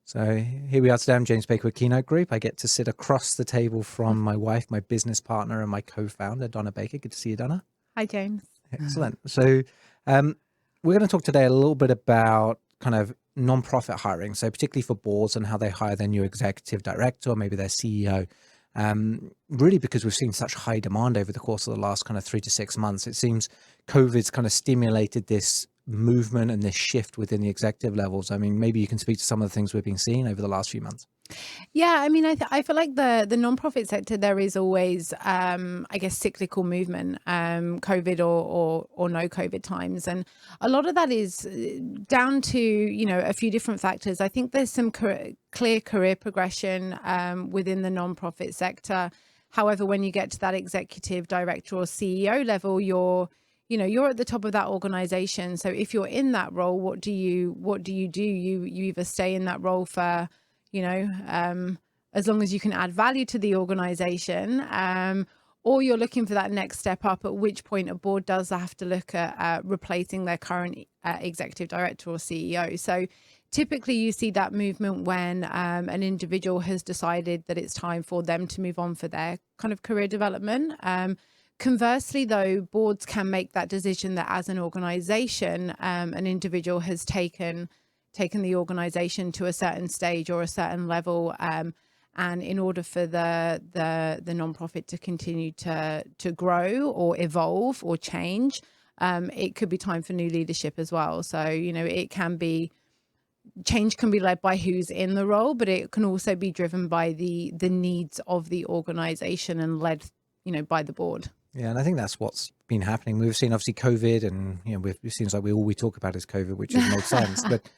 So here we are today. I'm James Baker with Keynote Group. I get to sit across the table from my wife, my business partner, and my co-founder, Donna Baker. Good to see you, Donna. Hi, James. Excellent. So we're going to talk today a little bit about kind of non-profit hiring. So particularly for boards and how they hire their new executive director or maybe their CEO. Really because we've seen such high demand over the course of the last kind of 3 to 6 months. It seems COVID's kind of stimulated this movement and this shift within the executive levels. I mean, maybe you can speak to some of the things we've been seeing over the last few months. Yeah, I mean, I feel like the nonprofit sector, there is always, I guess, cyclical movement, COVID or no COVID times. And a lot of that is down to, a few different factors. I think there's some clear career progression within the nonprofit sector. However, when you get to that executive director or CEO level, you're at the top of that organization. So if you're in that role, what do you do? You either stay in that role for, as long as you can add value to the organization, or you're looking for that next step up, at which point a board does have to look at replacing their current executive director or CEO. So typically you see that movement when an individual has decided that it's time for them to move on for their kind of career development. Conversely, though, boards can make that decision that as an organization, an individual has taken the organization to a certain stage or a certain level. And in order for the nonprofit to continue to grow or evolve or change, it could be time for new leadership as well. So, change can be led by who's in the role, but it can also be driven by the needs of the organization and led, by the board. Yeah, and I think that's what's been happening. We've seen obviously COVID, and it seems like all we talk about is COVID, which has made sense. But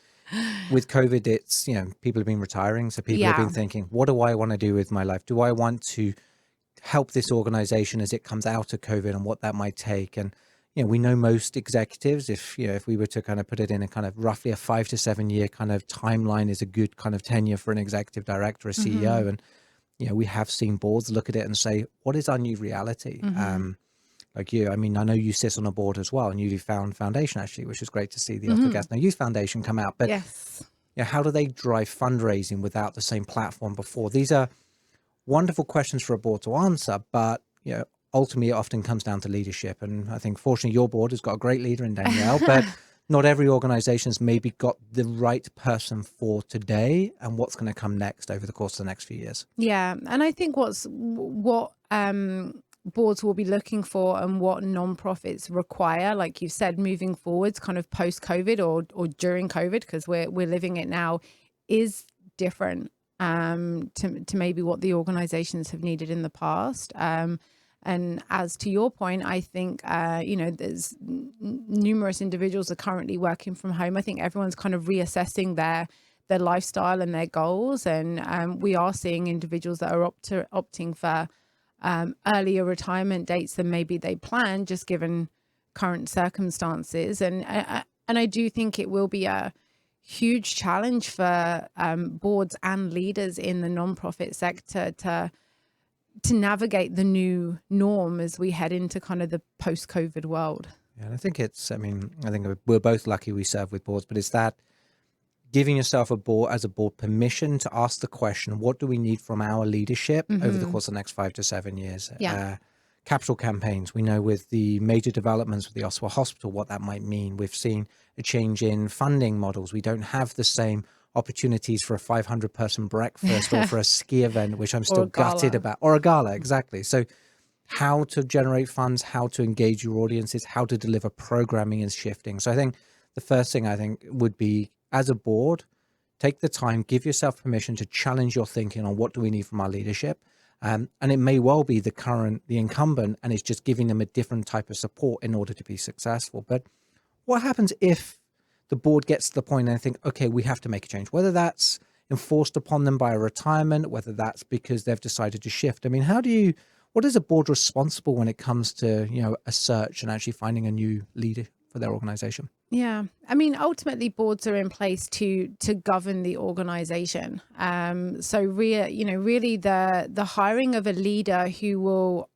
with COVID, it's people have been retiring, so people have been thinking, what do I want to do with my life? Do I want to help this organization as it comes out of COVID, and what that might take? And we know most executives, if we were to kind of put it in a kind of roughly a 5 to 7 year kind of timeline, is a good kind of tenure for an executive director, a CEO, and we have seen boards look at it and say, what is our new reality? Like you, I mean, I know you sit on a board as well, and you found Foundation actually, which is great to see the Oscar Gassner Youth Foundation come out. But yes, how do they drive fundraising without the same platform before? These are wonderful questions for a board to answer, but ultimately it often comes down to leadership. And I think fortunately your board has got a great leader in Danielle, but not every organization's maybe got the right person for today and what's going to come next over the course of the next few years. Yeah. And I think what boards will be looking for and what nonprofits require, like you said, moving forwards, kind of post-COVID or during COVID, because we're living it now, is different to maybe what the organizations have needed in the past. And as to your point, I think, there's numerous individuals are currently working from home. I think everyone's kind of reassessing their lifestyle and their goals. And we are seeing individuals that are opting for earlier retirement dates than maybe they planned, just given current circumstances. And I do think it will be a huge challenge for boards and leaders in the nonprofit sector to navigate the new norm as we head into kind of the post-COVID world. Yeah, and I think I think we're both lucky we serve with boards, but it's that giving yourself as a board permission to ask the question, what do we need from our leadership over the course of the next 5 to 7 years? Capital campaigns, we know with the major developments with the Oswald Hospital, what that might mean. We've seen a change in funding models. We don't have the same opportunities for a 500-person breakfast or for a ski event, which I'm still gutted about, or a gala, exactly. So how to generate funds, how to engage your audiences, how to deliver programming is shifting. So I think the first thing would be, as a board, take the time, give yourself permission to challenge your thinking on what do we need from our leadership. And it may well be the incumbent, and it's just giving them a different type of support in order to be successful. But what happens if the board gets to the point and they think, okay, we have to make a change, whether that's enforced upon them by a retirement, whether that's because they've decided to shift? I mean, what is a board responsible when it comes to, a search and actually finding a new leader for their organization? Yeah. I mean, ultimately boards are in place to govern the organization. So really the hiring of a leader who will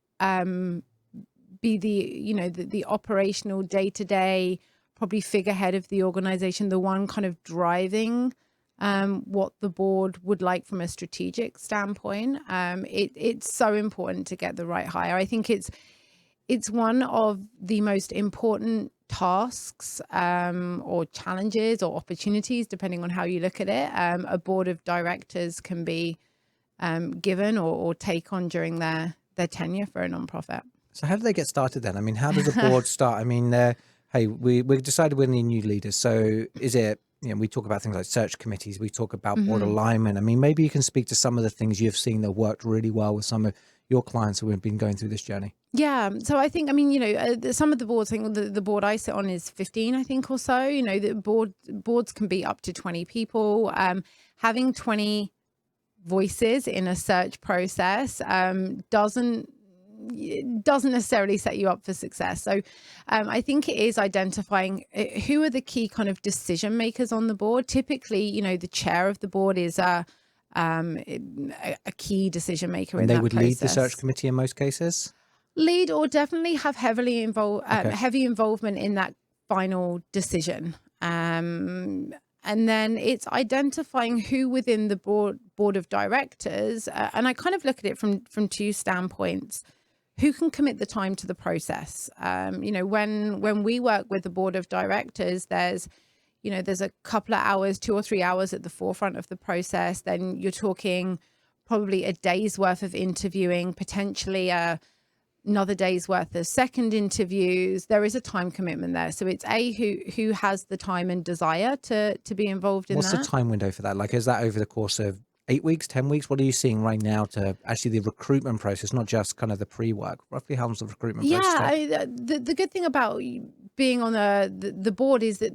be the operational day-to-day, probably figurehead of the organization, the one kind of driving what the board would like from a strategic standpoint. It's so important to get the right hire. I think it's one of the most important tasks or challenges or opportunities, depending on how you look at it, a board of directors can be given or take on during their tenure for a nonprofit. So how do they get started then? I mean, how does a board start? I mean, hey, we decided we need new leaders. So is it, we talk about things like search committees, we talk about board alignment. I mean, maybe you can speak to some of the things you've seen that worked really well with some of your clients who have been going through this journey. Yeah. So I think, some of the boards, I think the board I sit on is 15, I think, or so. The boards can be up to 20 people. Having 20 voices in a search process doesn't necessarily set you up for success. So I think it is identifying who are the key kind of decision makers on the board. Typically, the chair of the board is a key decision maker in that process. And they would lead the search committee in most cases? Lead or definitely have heavy involvement in that final decision. And then it's identifying who within the board of directors, and I kind of look at it from two standpoints. Who can commit the time to the process? When we work with the board of directors, there's a couple of hours, 2 or 3 hours at the forefront of the process. Then you're talking probably a day's worth of interviewing, potentially another day's worth of second interviews. There is a time commitment there. So it's who has the time and desire to be involved in that. What's the time window for that? Like, is that over the course of 8 weeks, 10 weeks? What are you seeing right now to actually the recruitment process, not just kind of the pre-work? Roughly how long's the recruitment process take? Yeah, the good thing about being on the board is that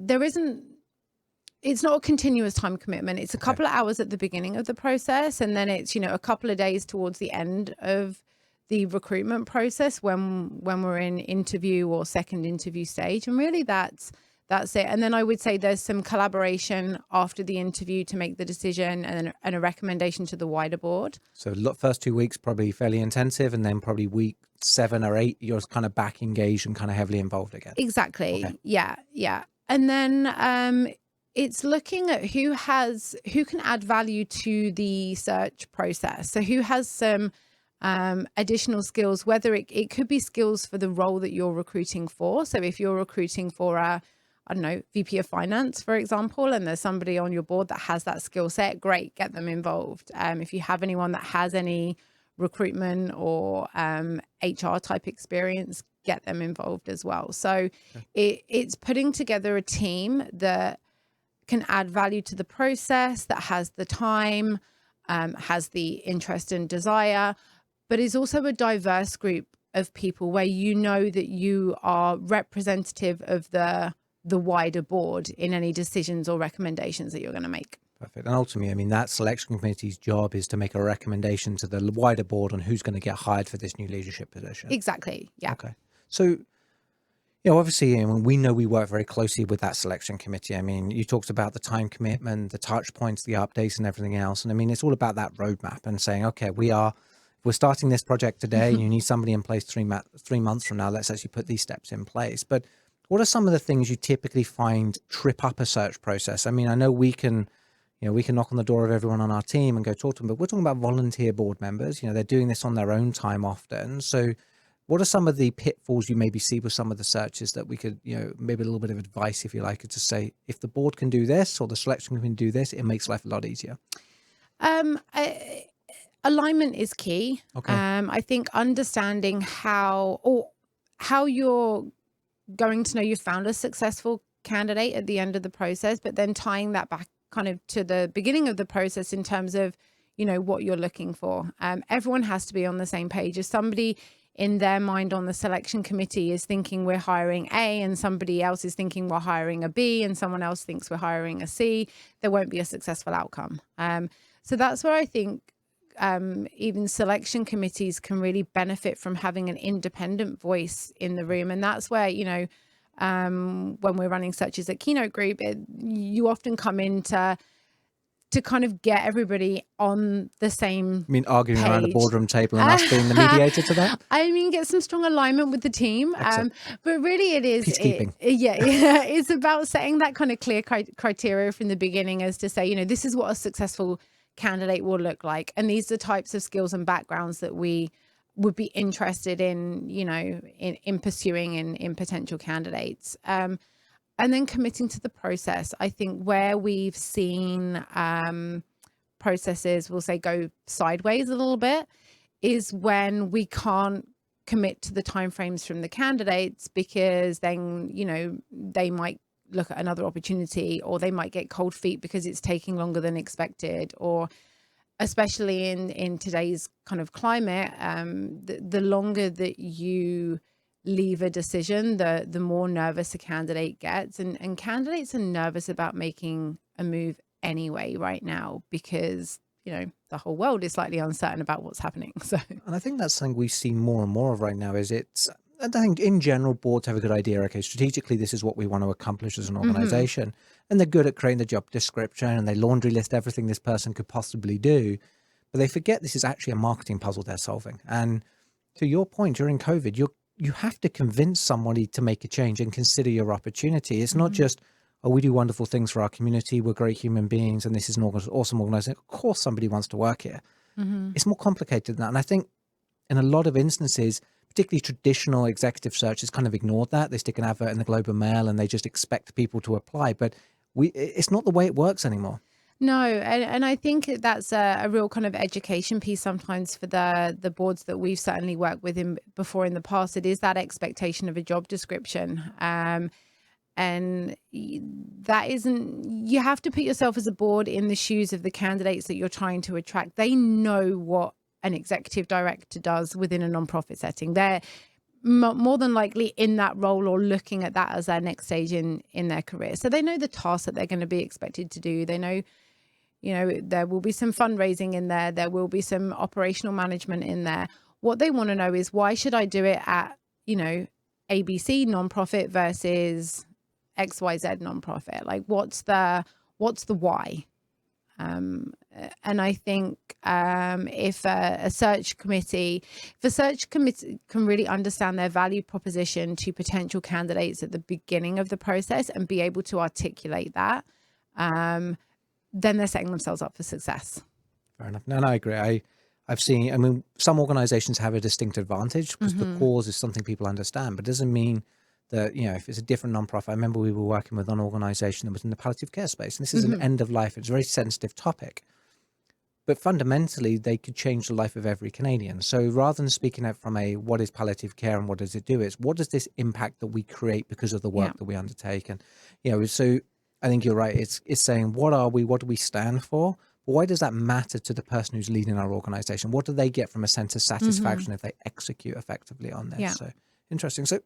it's not a continuous time commitment. It's a couple of hours at the beginning of the process, and then it's a couple of days towards the end of the recruitment process when we're in interview or second interview stage. And really that's it. And then I would say there's some collaboration after the interview to make the decision and a recommendation to the wider board. So first 2 weeks probably fairly intensive, and then probably week 7 or 8 you're kind of back engaged and kind of heavily involved again. Exactly. Okay. Yeah. And then it's looking at who can add value to the search process. So who has some additional skills, whether it could be skills for the role that you're recruiting for. So if you're recruiting for a VP of finance, for example, and there's somebody on your board that has that skill set, great, get them involved. If you have anyone that has any recruitment or HR type experience, get them involved as well. So it's putting together a team that can add value to the process, that has the time, has the interest and desire, but is also a diverse group of people where that you are representative of the wider board in any decisions or recommendations that you're going to make. Perfect. And ultimately, I mean, that selection committee's job is to make a recommendation to the wider board on who's going to get hired for this new leadership position. Exactly. Yeah. Okay. So, obviously, we know we work very closely with that selection committee. I mean, you talked about the time commitment, the touch points, the updates and everything else. And I mean, it's all about that roadmap and saying, okay, we're starting this project today and you need somebody in place 3 months from now. Let's actually put these steps in place. But what are some of the things you typically find trip up a search process? I mean, I know we can knock on the door of everyone on our team and go talk to them, but we're talking about volunteer board members. They're doing this on their own time often. So what are some of the pitfalls you maybe see with some of the searches that we could, maybe a little bit of advice, if you like, to say, if the board can do this or the selection can do this, it makes life a lot easier? Alignment is key. Okay. I think understanding how you're going to know you found a successful candidate at the end of the process, but then tying that back kind of to the beginning of the process in terms of, what you're looking for. Everyone has to be on the same page. If somebody in their mind on the selection committee is thinking we're hiring A and somebody else is thinking we're hiring a B and someone else thinks we're hiring a C, there won't be a successful outcome. So that's where I think even selection committees can really benefit from having an independent voice in the room. And that's where, when we're running searches at Keynote Group, you often come into to kind of get everybody on the same I mean, arguing around a page. boardroom table and us being the mediator to that? I mean, get some strong alignment with the team. But really it is, Peacekeeping. It's about setting that kind of clear criteria from the beginning as to say, you know, this is what a successful candidate will look like. And these are the types of skills and backgrounds that we would be interested in, you know, in pursuing in potential candidates. And then committing to the process. I think where we've seen processes, we'll say, go sideways a little bit is when we can't commit to the timeframes from the candidates, because then, you know, they might look at another opportunity, or they might get cold feet because it's taking longer than expected, or especially in today's kind of climate, the longer that you leave a decision, the more nervous a candidate gets, and candidates are nervous about making a move anyway right now, because, you know, the whole world is slightly uncertain about what's happening. So, and I think that's something we see more and more of right now. Is it's, I think in general, boards have a good idea. Okay, strategically, this is what we want to accomplish as an organization, and they're good at creating the job description, and they laundry list everything this person could possibly do, but they forget this is actually a marketing puzzle they're solving. And to your point, during COVID, you have to convince somebody to make a change and consider your opportunity. It's not just, oh, we do wonderful things for our community, we're great human beings, and this is an awesome organization. Of course, somebody wants to work here. It's more complicated than that. And I think in a lot of instances, particularly traditional executive search has kind of ignored that. They stick an advert in the Globe and Mail and they just expect people to apply. But it's not the way it works anymore. no, and I think that's a real kind of education piece sometimes for the boards that we've certainly worked with before in the past. It is that expectation of a job description. And that isn't, you have to put yourself as a board in the shoes of the candidates that you're trying to attract. They know what an executive director does within a nonprofit setting. They're more than likely in that role or looking at that as their next stage in their career. So they know the tasks that they're going to be expected to do. They know, you know, there will be some fundraising in there. There will be some operational management in there. What they want to know is, why should I do it at, you know, ABC nonprofit versus XYZ nonprofit? Like, what's the why? And I think if a search committee can really understand their value proposition to potential candidates at the beginning of the process and be able to articulate that, then they're setting themselves up for success. Fair enough. No, I agree. I've seen, I mean, some organizations have a distinct advantage because the cause is something people understand, but it doesn't mean that, you know, if it's a different nonprofit. I remember we were working with an organization that was in the palliative care space, and this is an end of life. It's a very sensitive topic, but fundamentally they could change the life of every Canadian. So rather than speaking out from a, what is palliative care and what does it do, it's what does this impact that we create because of the work that we undertake. And, you know, so I think you're right. It's saying, what are we, what do we stand for? But why does that matter to the person who's leading our organization? What do they get from a sense of satisfaction if they execute effectively on this? So interesting. So,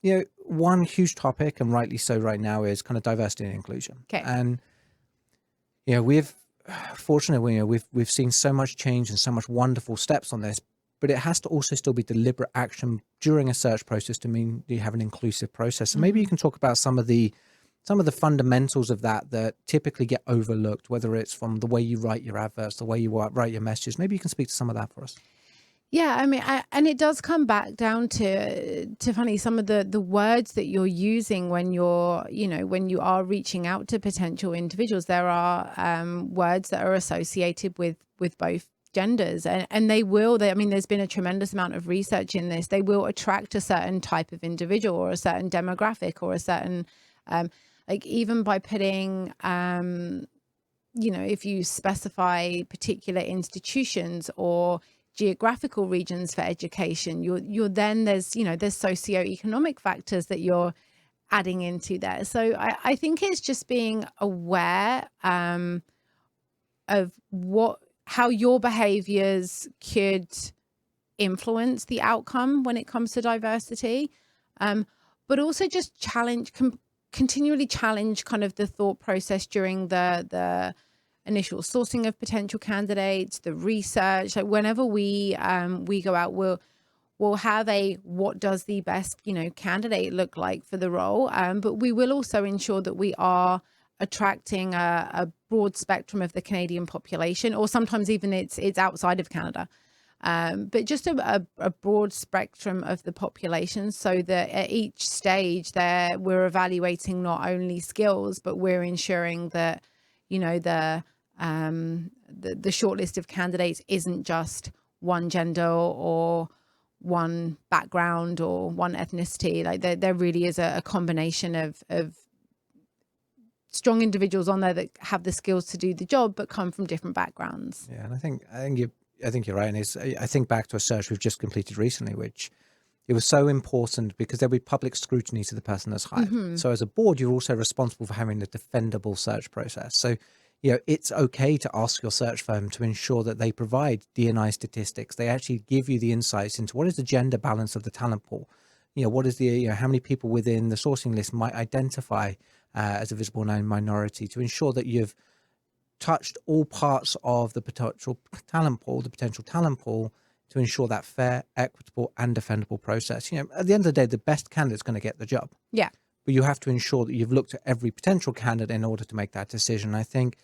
you know, one huge topic, and rightly so right now, is kind of diversity and inclusion. Okay. And, you know, fortunately, you know, we've seen so much change and so much wonderful steps on this, but it has to also still be deliberate action during a search process to mean you have an inclusive process. So maybe you can talk about some of the fundamentals of that typically get overlooked, whether it's from the way you write your adverts, the way you write your messages. Maybe you can speak to some of that for us. Yeah, I mean, and it does come back down to funny, some of the words that you're using when you're, you know, when you are reaching out to potential individuals. There are words that are associated with both genders, and I mean, there's been a tremendous amount of research in this. They will attract a certain type of individual or a certain demographic or a certain, like, even by putting, you know, if you specify particular institutions or geographical regions for education, you're then there's socioeconomic factors that you're adding into there. So I think it's just being aware of how your behaviors could influence the outcome when it comes to diversity, but also just continually challenge kind of the thought process during the initial sourcing of potential candidates, the research. Like, whenever we go out, we'll have a, what does the best, you know, candidate look like for the role, but we will also ensure that we are attracting a broad spectrum of the Canadian population, or sometimes even it's outside of Canada. But just a broad spectrum of the population, so that at each stage there we're evaluating not only skills, but we're ensuring that, you know, the short list of candidates isn't just one gender or one background or one ethnicity. Like there really is a combination of strong individuals on there that have the skills to do the job, but come from different backgrounds. Yeah, and I think you're right. And I think back to a search we've just completed recently, which it was so important because there'll be public scrutiny to the person that's hired. So as a board, you're also responsible for having a defendable search process. So, you know, it's okay to ask your search firm to ensure that they provide D&I statistics. They actually give you the insights into what is the gender balance of the talent pool. You know, what is the, you know, how many people within the sourcing list might identify as a visible known minority, to ensure that you've touched all parts of the potential talent pool, to ensure that fair, equitable and defendable process. You know, at the end of the day, the best candidate's going to get the job. Yeah. But you have to ensure that you've looked at every potential candidate in order to make that decision. I think,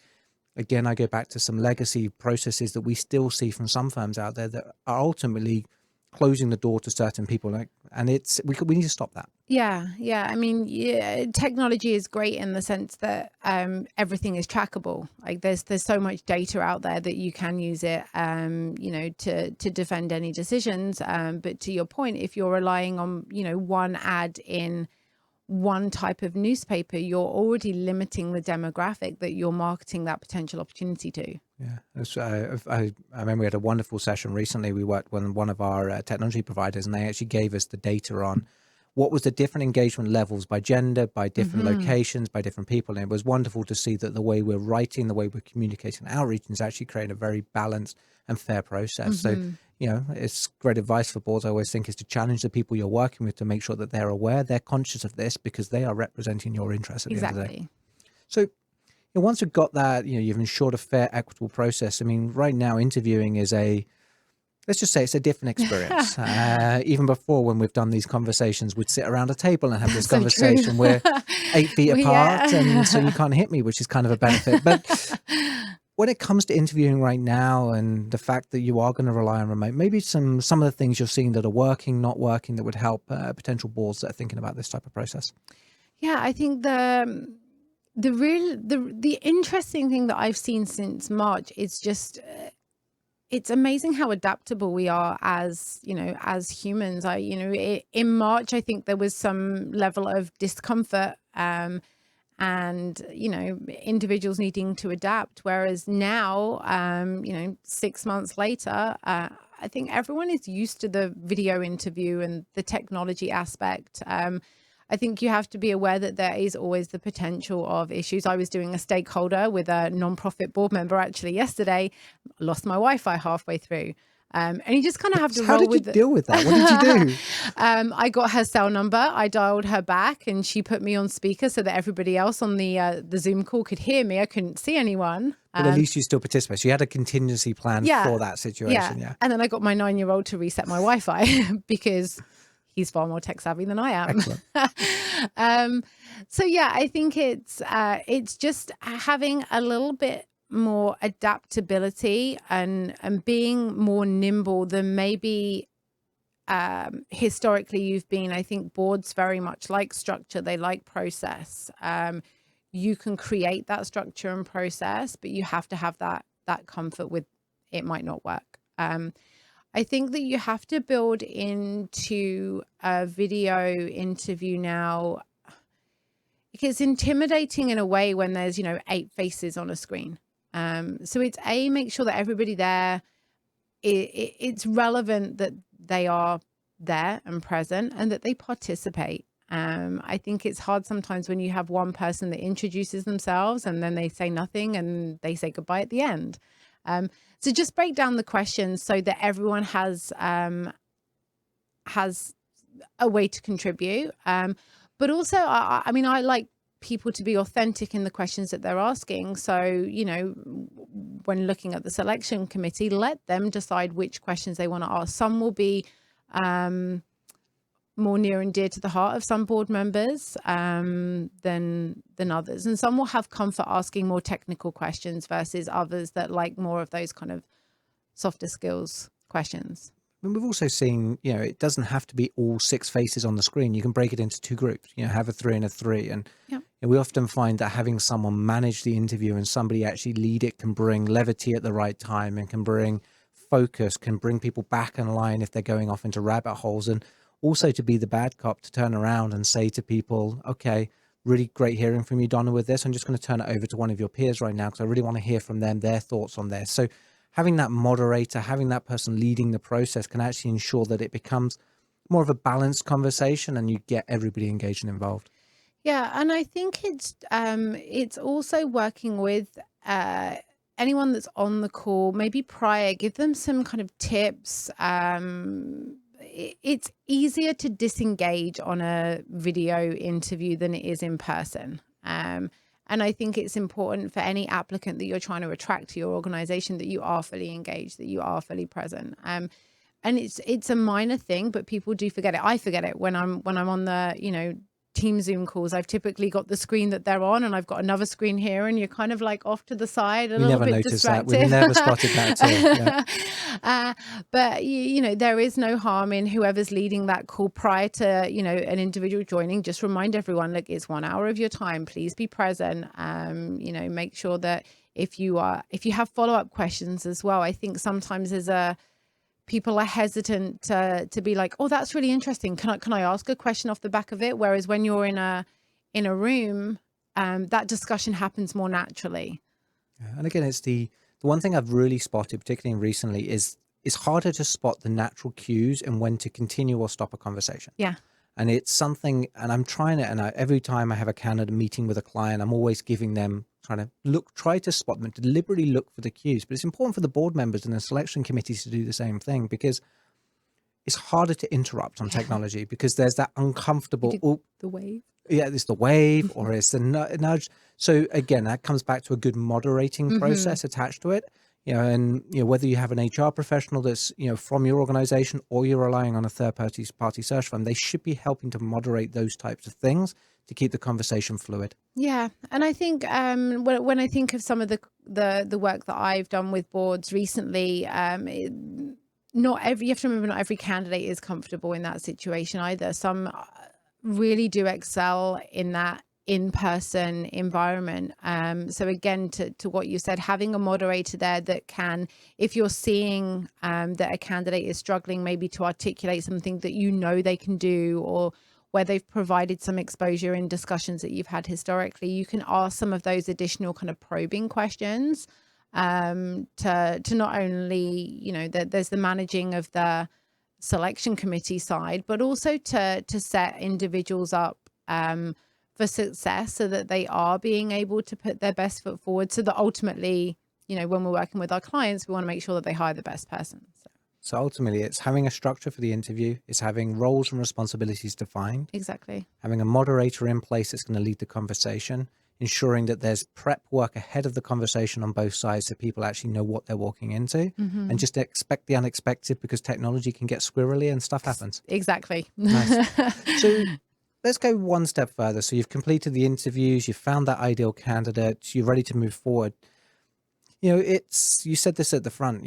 again, I go back to some legacy processes that we still see from some firms out there that are ultimately closing the door to certain people, and we need to stop that. Yeah. I mean, technology is great in the sense that everything is trackable. Like there's so much data out there that you can use it, you know, to defend any decisions. But to your point, if you're relying on, you know, one ad in one type of newspaper, you're already limiting the demographic that you're marketing that potential opportunity to. Yeah, I remember we had a wonderful session recently. We worked with one of our technology providers, and they actually gave us the data on what was the different engagement levels by gender, by different locations, by different people. And it was wonderful to see that the way we're writing, the way we're communicating outreach is actually creating a very balanced and fair process. So, you know, it's great advice for boards, I always think, is to challenge the people you're working with to make sure that they're aware, they're conscious of this, because they are representing your interests at the end of the day. So, you know, once you've got that, you know, you've ensured a fair, equitable process. I mean, right now interviewing is let's just say it's a different experience. Even before, when we've done these conversations, we'd sit around a table and have this conversation. We're 8 feet apart, and so you can't hit me, which is kind of a benefit. But when it comes to interviewing right now, and the fact that you are going to rely on remote, maybe some of the things you're seeing that are working, not working, that would help potential boards that are thinking about this type of process. Yeah, I think the interesting thing that I've seen since March is just it's amazing how adaptable we are as, you know, as humans. In March, I think there was some level of discomfort and, you know, individuals needing to adapt. Whereas now, you know, 6 months later, I think everyone is used to the video interview and the technology aspect. I think you have to be aware that there is always the potential of issues. I was doing a stakeholder with a nonprofit board member actually yesterday, lost my Wi-Fi halfway through. And you just kind of have to How did you deal with that? What did you do? I got her cell number. I dialed her back and she put me on speaker so that everybody else on the Zoom call could hear me. I couldn't see anyone. But at least you still participate. So you had a contingency plan for that situation. Yeah. And then I got my 9-year-old to reset my Wi-Fi because he's far more tech savvy than I am. Excellent. So yeah, I think it's just having a little bit more adaptability and being more nimble than maybe historically you've been. I think boards very much like structure, they like process. You can create that structure and process, but you have to have that comfort with it might not work. I think that you have to build into a video interview now. It's intimidating in a way when there's, you know, 8 faces on a screen. So it's make sure that everybody there, it's relevant that they are there and present and that they participate. I think it's hard sometimes when you have one person that introduces themselves and then they say nothing and they say goodbye at the end. So just break down the questions so that everyone has a way to contribute. But also, I mean, I like people to be authentic in the questions that they're asking. So, you know, when looking at the selection committee, let them decide which questions they want to ask. Some will be more near and dear to the heart of some board members than others, and some will have comfort asking more technical questions versus others that like more of those kind of softer skills questions. And we've also seen, it doesn't have to be all 6 faces on the screen. You can break it into 2 groups, have a 3 and a 3. And we often find that having someone manage the interview and somebody actually lead it can bring levity at the right time and can bring focus, can bring people back in line if they're going off into rabbit holes. And also to be the bad cop, to turn around and say to people, okay, really great hearing from you, Donna, with this. I'm just going to turn it over to one of your peers right now because I really want to hear from them, their thoughts on this. So having that moderator, having that person leading the process can actually ensure that it becomes more of a balanced conversation and you get everybody engaged and involved. Yeah, and I think it's also working with anyone that's on the call, maybe prior, give them some kind of tips. It's easier to disengage on a video interview than it is in person. And I think it's important for any applicant that you're trying to attract to your organization that you are fully engaged, that you are fully present. And it's a minor thing, but people do forget it. I forget it when I'm on the, team Zoom calls. I've typically got the screen that they're on and I've got another screen here and you're kind of like off to the side, a little bit distracted. We never spotted that at all. But there is no harm in whoever's leading that call prior to, an individual joining. Just remind everyone, look, it's 1 hour of your time. Please be present. Make sure that if you have follow-up questions as well. I think sometimes people are hesitant to be like, oh, that's really interesting. Can I ask a question off the back of it? Whereas when you're in a room, that discussion happens more naturally. And again, it's the one thing I've really spotted, particularly recently, is it's harder to spot the natural cues and when to continue or stop a conversation. Yeah. And it's something, and I'm trying it, and every time I have a candidate meeting with a client, I'm always giving them, try to spot them, deliberately look for the cues. But it's important for the board members and the selection committees to do the same thing, because it's harder to interrupt on technology because there's that uncomfortable, the wave. Yeah, it's the wave or it's the nudge. So again, that comes back to a good moderating process attached to it. Whether you have an HR professional that's, from your organization or you're relying on a third party search firm, they should be helping to moderate those types of things to keep the conversation fluid. Yeah. And I think when I think of some of the work that I've done with boards recently, you have to remember not every candidate is comfortable in that situation either. Some really do excel in that in-person environment. So again, to what you said, having a moderator there that can, if you're seeing that a candidate is struggling maybe to articulate something that they can do, or where they've provided some exposure in discussions that you've had historically, you can ask some of those additional kind of probing questions to not only, there's the managing of the selection committee side, but also to set individuals up for success so that they are being able to put their best foot forward, so that ultimately, when we're working with our clients, we want to make sure that they hire the best person. So ultimately, it's having a structure for the interview. It's having roles and responsibilities defined. Exactly. Having a moderator in place that's going to lead the conversation, ensuring that there's prep work ahead of the conversation on both sides so people actually know what they're walking into, and just expect the unexpected, because technology can get squirrely and stuff happens. Exactly. Nice. So let's go one step further. So you've completed the interviews, you've found that ideal candidate, you're ready to move forward. You said this at the front,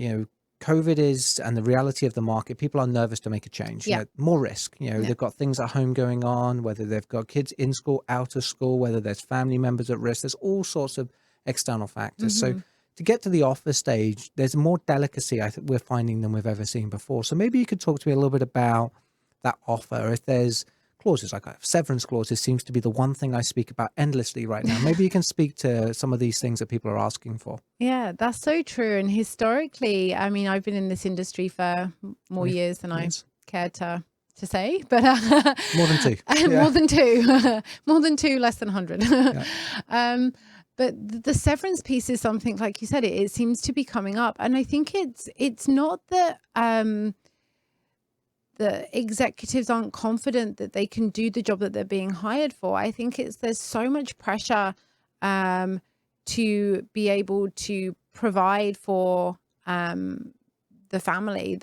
COVID is, and the reality of the market, people are nervous to make a change. Yeah. More risk. They've got things at home going on, whether they've got kids in school, out of school, whether there's family members at risk. There's all sorts of external factors. So to get to the offer stage, there's more delicacy I think we're finding than we've ever seen before. So maybe you could talk to me a little bit about that offer. If there's clauses like severance clauses, seems to be the one thing I speak about endlessly right now. Maybe you can speak to some of these things that people are asking for. Yeah, that's so true. And historically, I mean, I've been in this industry for more years than I care to say, but more than two. More than two. More than two, less than 100. Yeah. But the severance piece is something, like you said, it seems to be coming up. And I think it's not that the executives aren't confident that they can do the job that they're being hired for. I think there's so much pressure to be able to provide for the family.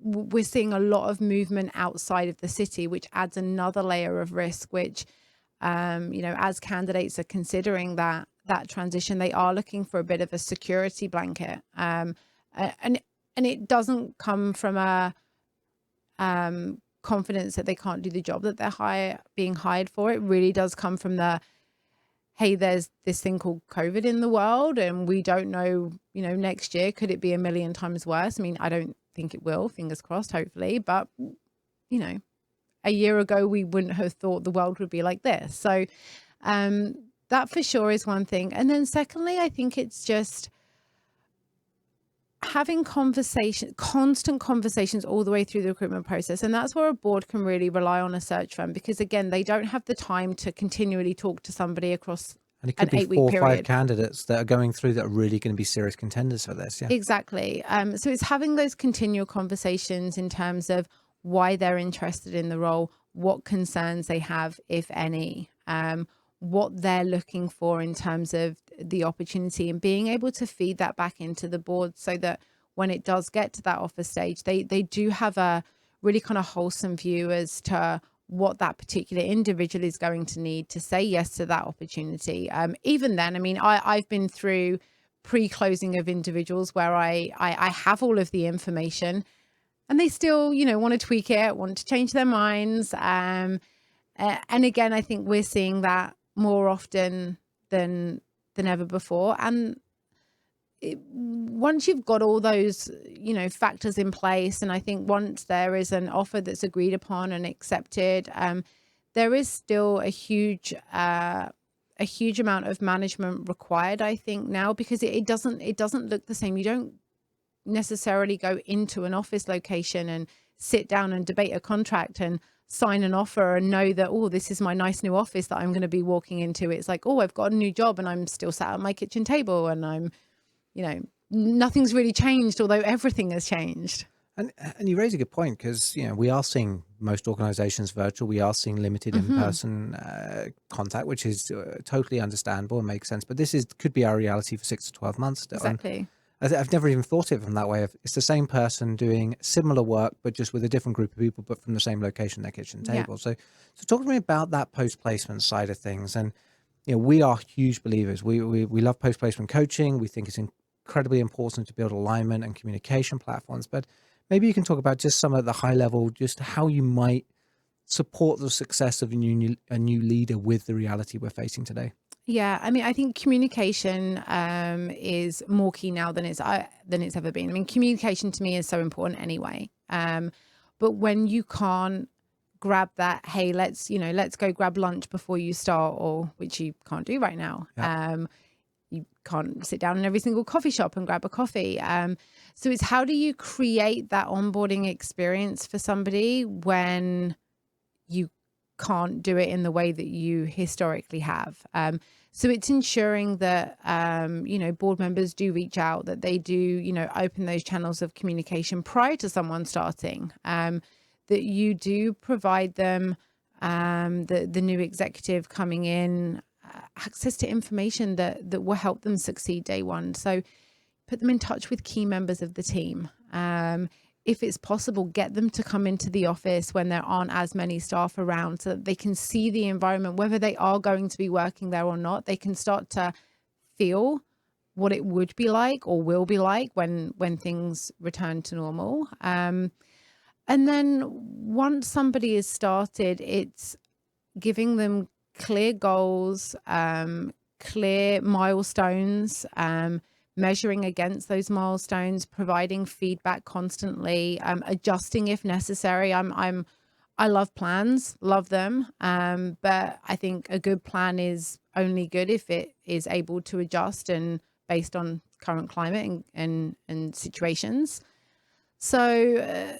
We're seeing a lot of movement outside of the city, which adds another layer of risk, which as candidates are considering that transition, they are looking for a bit of a security blanket, and it doesn't come from a confidence that they can't do the job that they're being hired for. It really does come from hey, there's this thing called COVID in the world, and we don't know, next year, could it be a million times worse? I mean, I don't think it will, fingers crossed, hopefully, but a year ago, we wouldn't have thought the world would be like this. So that for sure is one thing. And then secondly, I think it's just having constant conversations all the way through the recruitment process. And that's where a board can really rely on a search firm, because again, they don't have the time to continually talk to somebody across and it could an be 8-week 4 or period. 5 candidates that are going through that are really going to be serious contenders for this. Yeah, exactly. So it's having those continual conversations in terms of why they're interested in the role, what concerns they have, if any, what they're looking for in terms of the opportunity, and being able to feed that back into the board so that when it does get to that offer stage, they do have a really kind of wholesome view as to what that particular individual is going to need to say yes to that opportunity. Even then, I mean, I've been through pre-closing of individuals where I have all of the information, and they still, want to tweak it, want to change their minds. And again, I think we're seeing that more often than ever before. And once you've got all those, factors in place, and I think once there is an offer that's agreed upon and accepted, there is still a huge amount of management required, I think, now, because it doesn't look the same. You don't necessarily go into an office location and sit down and debate a contract and sign an offer and know that, oh, this is my nice new office that I'm going to be walking into. It's like, oh, I've got a new job and I'm still sat at my kitchen table, and I'm, nothing's really changed, although everything has changed. And you raise a good point, because we are seeing most organizations virtual. We are seeing limited in-person contact, which is totally understandable and makes sense. But this could be our reality for 6 to 12 months still. Exactly. I've never even thought of it from that way. It's the same person doing similar work, but just with a different group of people, but from the same location, their kitchen table. Yeah. So talk to me about that post-placement side of things. And we are huge believers. We love post-placement coaching. We think it's incredibly important to build alignment and communication platforms. But maybe you can talk about just some of the high level, just how you might support the success of a new leader with the reality we're facing today. Yeah, I mean, I think communication is more key now than it's ever been. I mean, communication to me is so important anyway. But when you can't grab that, hey, let's go grab lunch before you start, or which you can't do right now. Yeah. You can't sit down in every single coffee shop and grab a coffee. So it's, how do you create that onboarding experience for somebody when you can't do it in the way that you historically have? So it's ensuring that, board members do reach out, that they do, open those channels of communication prior to someone starting, that you do provide them, the new executive coming in, access to information that will help them succeed day one. So put them in touch with key members of the team. If it's possible, get them to come into the office when there aren't as many staff around, so that they can see the environment, whether they are going to be working there or not. They can start to feel what it would be like or will be like when things return to normal. And then once somebody is started, it's giving them clear goals, clear milestones, measuring against those milestones, providing feedback constantly, adjusting if necessary. I love plans, love them. But I think a good plan is only good if it is able to adjust and based on current climate and situations. So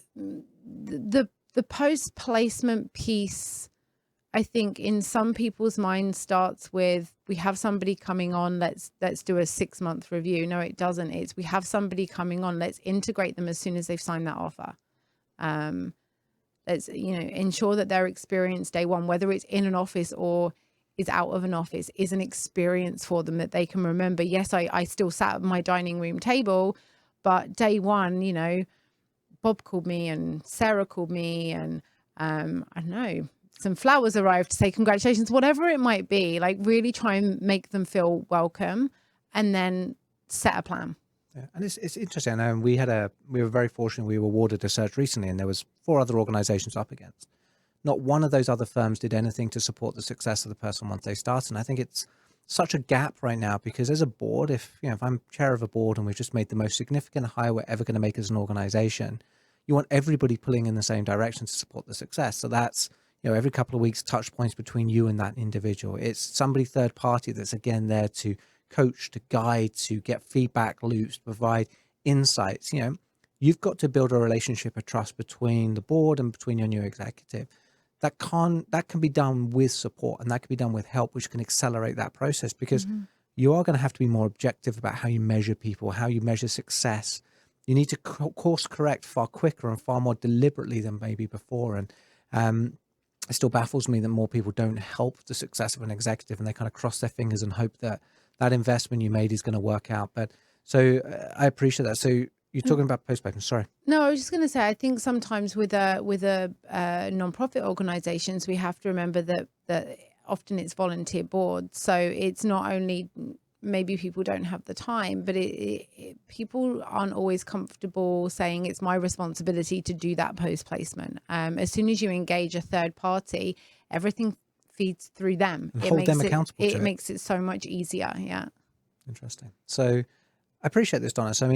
the post-placement piece, I think in some people's minds starts with, we have somebody coming on, let's do a 6-month review. No, it doesn't. It's, we have somebody coming on, let's integrate them as soon as they've signed that offer. Let's, ensure that their experience day one, whether it's in an office or is out of an office, is an experience for them that they can remember. Yes, I still sat at my dining room table, But day one, you know, Bob called me and Sarah called me, and I don't know, some flowers arrived to say congratulations, whatever it might be. Like, really try and make them feel welcome, and then set a plan. Yeah. And it's interesting. And we were very fortunate. We were awarded a search recently, and there was 4 other organizations up against. Not one of those other firms did anything to support the success of the person once they start. And I think it's such a gap right now, because as a board, if I'm chair of a board and we've just made the most significant hire we're ever going to make as an organization, you want everybody pulling in the same direction to support the success. So that's, every couple of weeks, touch points between you and that individual. It's somebody third party that's again there to coach, to guide, to get feedback loops, provide insights. You've got to build a relationship of trust between the board and between your new executive. That can be done with support, and that can be done with help, which can accelerate that process, because you are going to have to be more objective about how you measure people, how you measure success. You need to course correct far quicker and far more deliberately than maybe before. And it still baffles me that more people don't help the success of an executive, and they kind of cross their fingers and hope that that investment you made is going to work out. But so I appreciate that. So you're talking about post-placement. Sorry. No, I was just going to say, I think sometimes with a non-profit organizations, we have to remember that often it's volunteer boards. So it's not only maybe people don't have the time, but people aren't always comfortable saying it's my responsibility to do that post-placement. As soon as you engage a third party, everything feeds through them. And hold them accountable to it. It makes it so much easier. Yeah. Interesting. So I appreciate this, Donna. So,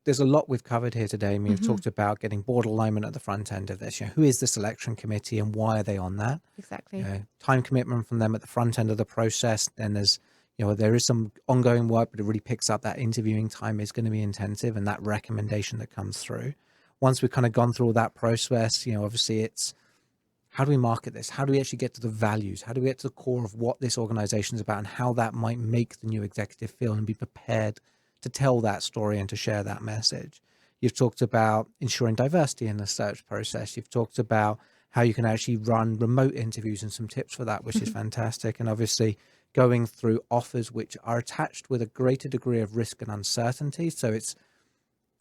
there's a lot we've covered here today. We've talked about getting board alignment at the front end of this. Who is the selection committee and why are they on that? Exactly. Time commitment from them at the front end of the process. Then there's, there is some ongoing work, but it really picks up that interviewing time is going to be intensive, and that recommendation that comes through. Once we've kind of gone through all that process, obviously it's, how do we market this? How do we actually get to the values? How do we get to the core of what this organization is about and how that might make the new executive feel and be prepared to tell that story and to share that message? You've talked about ensuring diversity in the search process. You've talked about how you can actually run remote interviews and some tips for that, which is fantastic. And obviously going through offers which are attached with a greater degree of risk and uncertainty. So it's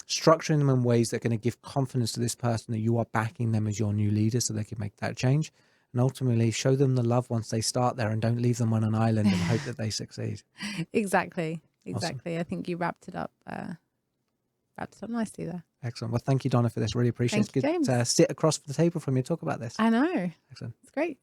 structuring them in ways that are going to give confidence to this person that you are backing them as your new leader so they can make that change. And ultimately show them the love once they start there, and don't leave them on an island and hope that they succeed. Exactly. Awesome. I think you wrapped it up nicely there. Excellent. Well, thank you, Donna, for this. Really appreciate it. Thank you, It's good to sit across the table from you and talk about this. I know. Excellent. It's great.